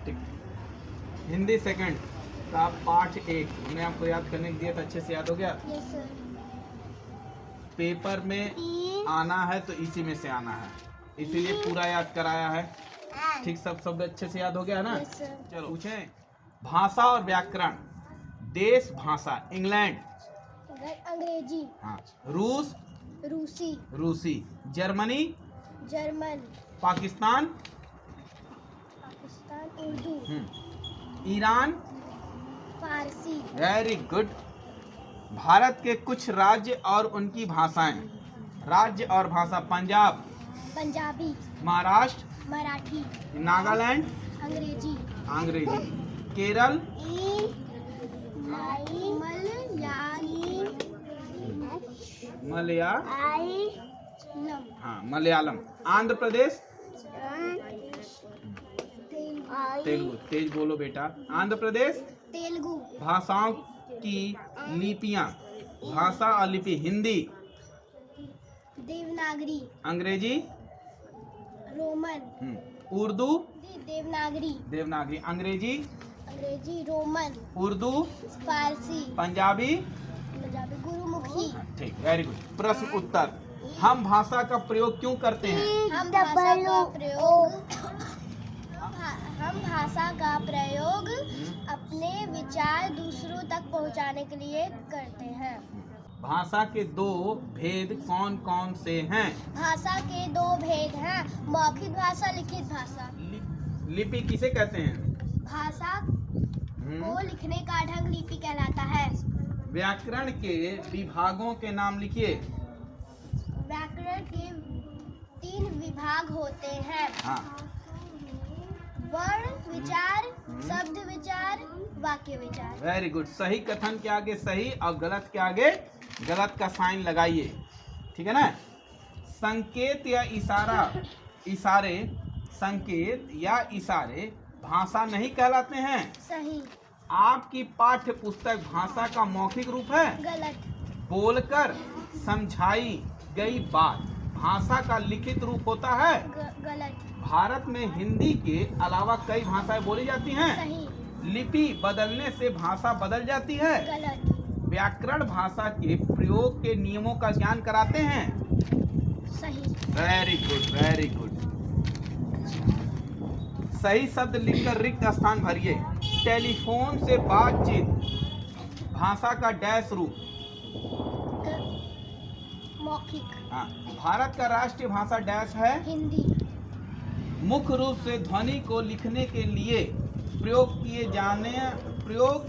ठीक। हिंदी सेकंड का पाठ 1 हमने आपको याद करने के दिया था, अच्छे से याद हो गया? Yes sir. पेपर में आना है तो इसी में से आना है, इसीलिए पूरा याद कराया है। ठीक, सब शब्द अच्छे से याद हो गया ना? Yes sir. चलो पूछें। भाषा और व्याकरण। देश भाषा इंग्लैंड। अंग्रेजी। हाँ। रूस रूसी। रूसी। Germany. German. Pakistan. Pakistan. Urdu. Iran. फारसी। Very good. भारत के कुछ राज्य और उनकी भाषाएं। राज्य और भाषा। पंजाब। पंजाबी। महाराष्ट्र। मराठी। नागालैंड। अंग्रेजी। अंग्रेजी। केरल। मलयालम। आंध्र प्रदेश। तेलुगु। तेज बोलो बेटा। आंध्र प्रदेश। तेलुगु। भाषाओं की लिपियां। भाषा और लिपि। हिंदी। देवनागरी। अंग्रेजी। रोमन। उर्दू। देवनागरी। देवनागरी। अंग्रेजी। अंग्रेजी। रोमन। उर्दू। फारसी। पंजाबी। पंजाबी। गुरुमुखी। ठीक, वेरी गुड। प्रश्न उत्तर। हम भाषा का प्रयोग क्यों करते हैं? हम भाषा का प्रयोग अपने विचार दूसरों तक पहुंचाने के लिए करते हैं। भाषा के दो भेद कौन कौन से हैं? भाषा के दो भेद हैं, मौखिक भाषा, लिखित भाषा। लिपि किसे कहते हैं? भाषा को लिखने का ढंग लिपि कहलाता है। व्याकरण के विभागों के नाम लिखिए। व्याकरण के 3 विभाग होते हैं। हाँ। वर्ण विचार, शब्द विचार, वाक्य विचार। Very good. सही कथन के आगे सही और गलत के आगे गलत का साइन लगाइए, ठीक है ना? संकेत या इशारे संकेत या इशारे भाषा नहीं कहलाते हैं। सही। आपकी पाठ्य पुस्तक भाषा का मौखिक रूप है। गलत। बोलकर समझाई गई बात भाषा का लिखित रूप होता है। गलत। भारत में हिंदी के अलावा कई भाषाएं बोली जाती हैं। सही। लिपि बदलने से भाषा बदल जाती है। गलत। व्याकरण भाषा के प्रयोग के नियमों का ज्ञान कराते हैं। सही। Very good, very good. सही शब्द लिखकर रिक्त स्थान भरिए। टेलीफोन से बातचीत भाषा का डैश रूप। मौखिक। हाँ। भारत का राष्ट्रीय भाषा डैश है। हिंदी। मुख्य रूप से ध्वनि को लिखने के लिए प्रयोग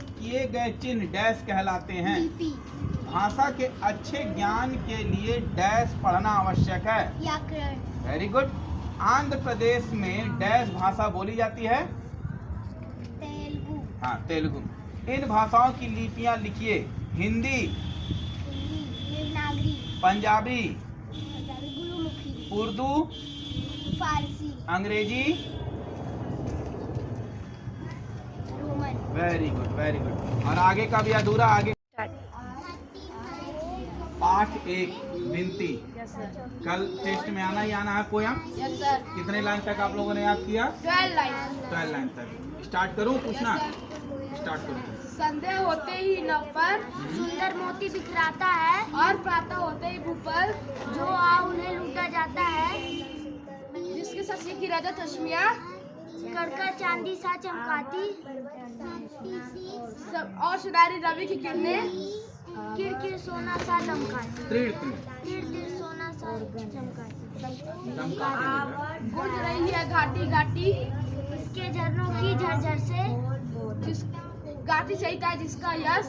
किए गए चिन्ह डैश कहलाते हैं। लिपि। भाषा के अच्छे ज्ञान के लिए डैश पढ़ना आवश्यक है। व्याकरण। Very good. आंध्र प्रदेश में डैश भाषा बोली जाती है। तेलुगु। हाँ, तेलुगु। इन भाषाओं की लिपियां लिखिए। हिंदी। देवनागरी। पंजाबी। गुरुमुखी। उर्दू। फारसी। अंग्रेजी। Roman. Very good, very good. और आगे का भी अधूरा। आगे पाठ 1 विनती। कल टेस्ट में आना ही आना है पोयम। Yes sir. कितने लाइन तक आप लोगों ने याद किया? 12 लाइन। 12 लाइन तक। स्टार्ट करूं पूछना? स्टार्ट करूं। संध्या होते ही नभ पर सुंदर मोती बिखराता है, और प्रातः होते ही भूपर जो आ उन्हें लूटा जाता है। जिसके शशि की रजत रश्मियाँ कड़कर चांदी सा चमकाती, और सुनहरी रवि की किरणें किरकिर सोना सा दमकाती। तीर तिर सोना सा चमकाती। गूंज रही है घाटी घाटी, इसके झरनों की झरझर से जिस गाती चलता है जिसका यश